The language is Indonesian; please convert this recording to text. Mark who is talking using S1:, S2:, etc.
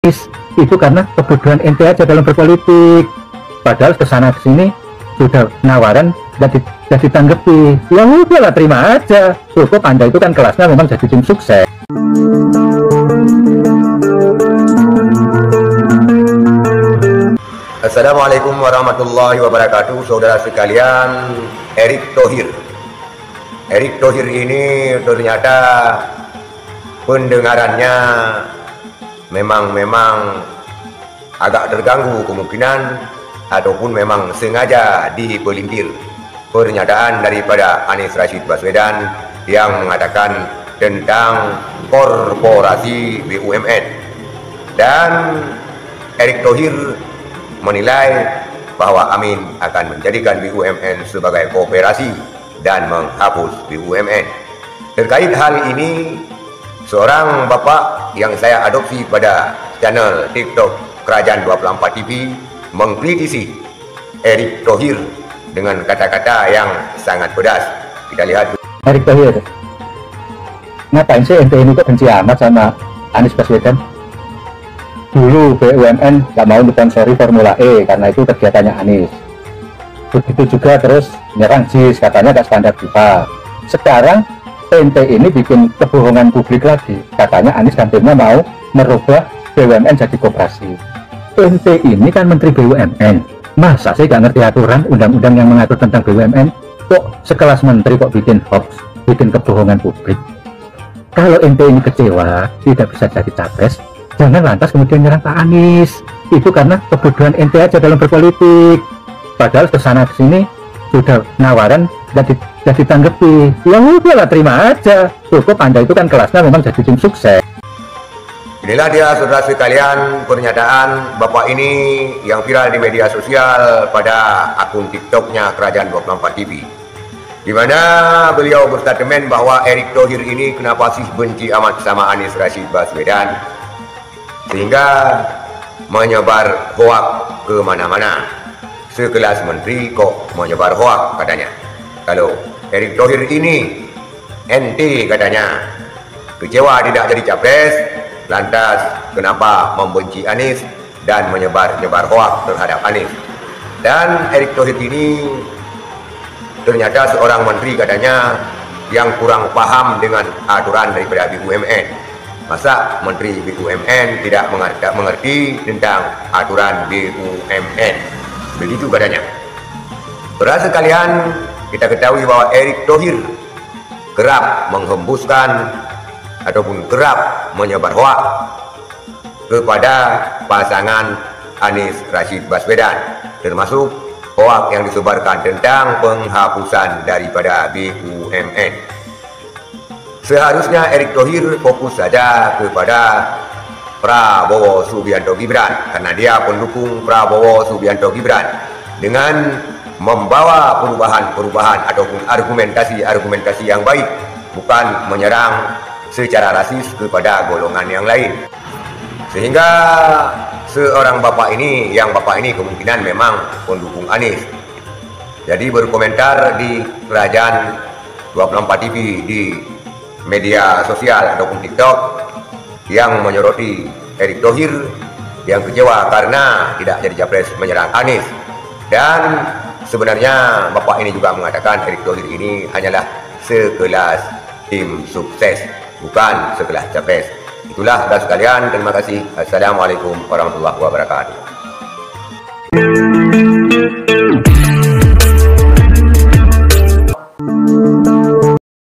S1: Itu karena kebodohan ente aja dalam berpolitik. Padahal kesana kesini sudah penawaran dan ditanggapi. Ya udahlah, terima aja. Cukup Anda itu kan kelasnya memang jadi tim sukses.
S2: Assalamualaikum warahmatullahi wabarakatuh. Saudara sekalian, Erick Thohir. Erick Thohir ini ternyata pendengarannya memang agak terganggu kemungkinan, ataupun memang sengaja dipelintir pernyataan daripada Anies Rashid Baswedan yang mengatakan tentang korporasi BUMN. Dan Erick Thohir menilai bahwa Amin akan menjadikan BUMN sebagai kooperasi dan menghapus BUMN. Terkait hal ini, seorang bapak yang saya adopsi pada channel TikTok Kerajaan 24 TV mengkritisi Erick Thohir dengan kata-kata yang sangat pedas. Kita lihat.
S1: Erick Thohir, ngapain sih ente ini kok benci amat sama Anies Baswedan? Dulu BUMN nggak mau disponsori Formula E karena itu kegiatannya Anies. Begitu juga terus nyerang JIS, katanya gak standar FIFA. Sekarang ente ini bikin kebohongan publik lagi, katanya Anies dan timnya mau merubah BUMN jadi koperasi. Ente ini kan Menteri BUMN, masa sih gak ngerti aturan undang-undang yang mengatur tentang BUMN? Kok sekelas menteri kok bikin hoax, bikin kebohongan publik? Kalau ente ini kecewa tidak bisa jadi capres, jangan lantas kemudian nyerang Pak Anies. Itu karena kebodohan ente aja dalam berpolitik. Padahal kesana kesini sudah penawaran dan ditanggapi. Ya udahlah, terima aja. Cukup Anda itu kan kelasnya memang jadi tim sukses.
S2: Inilah dia saudara sekalian pernyataan bapak ini yang viral di media sosial pada akun TikToknya Kerajaan 24 TV, di mana beliau berstatement bahwa Erick Thohir ini kenapa sih benci amat sama Anies Rashid Baswedan sehingga menyebar hoak ke mana-mana. Sekelas menteri kok menyebar hoak, katanya. Kalau Erick Thohir ini ente, katanya, kecewa tidak jadi capres, lantas kenapa membenci Anies dan menyebar hoak terhadap Anies. Dan Erick Thohir ini ternyata seorang menteri, katanya, yang kurang paham dengan aturan daripada BUMN. Masa Menteri BUMN tidak mengerti tentang aturan BUMN? Begitu katanya. Saudara sekalian, kita ketahui bahwa Erick Thohir kerap menghembuskan ataupun kerap menyebar hoak kepada pasangan Anies Rashid Baswedan, termasuk hoak yang disebarkan tentang penghapusan daripada BUMN. Seharusnya Erick Thohir fokus saja kepada Prabowo Subianto Gibran, karena dia pendukung Prabowo Subianto Gibran, dengan membawa perubahan ataupun argumentasi yang baik, bukan menyerang secara rasis kepada golongan yang lain. Sehingga seorang bapak ini kemungkinan memang pendukung Anies, jadi berkomentar di Kerajaan 24 TV di media sosial ataupun TikTok yang menyoroti Erick Thohir yang kecewa karena tidak jadi capres, menyerang Anies. Dan sebenarnya bapak ini juga mengatakan Erick Thohir ini hanyalah sekelas tim sukses, bukan sekelas capres. Itulah saudara sekalian, terima kasih. Assalamualaikum warahmatullahi wabarakatuh.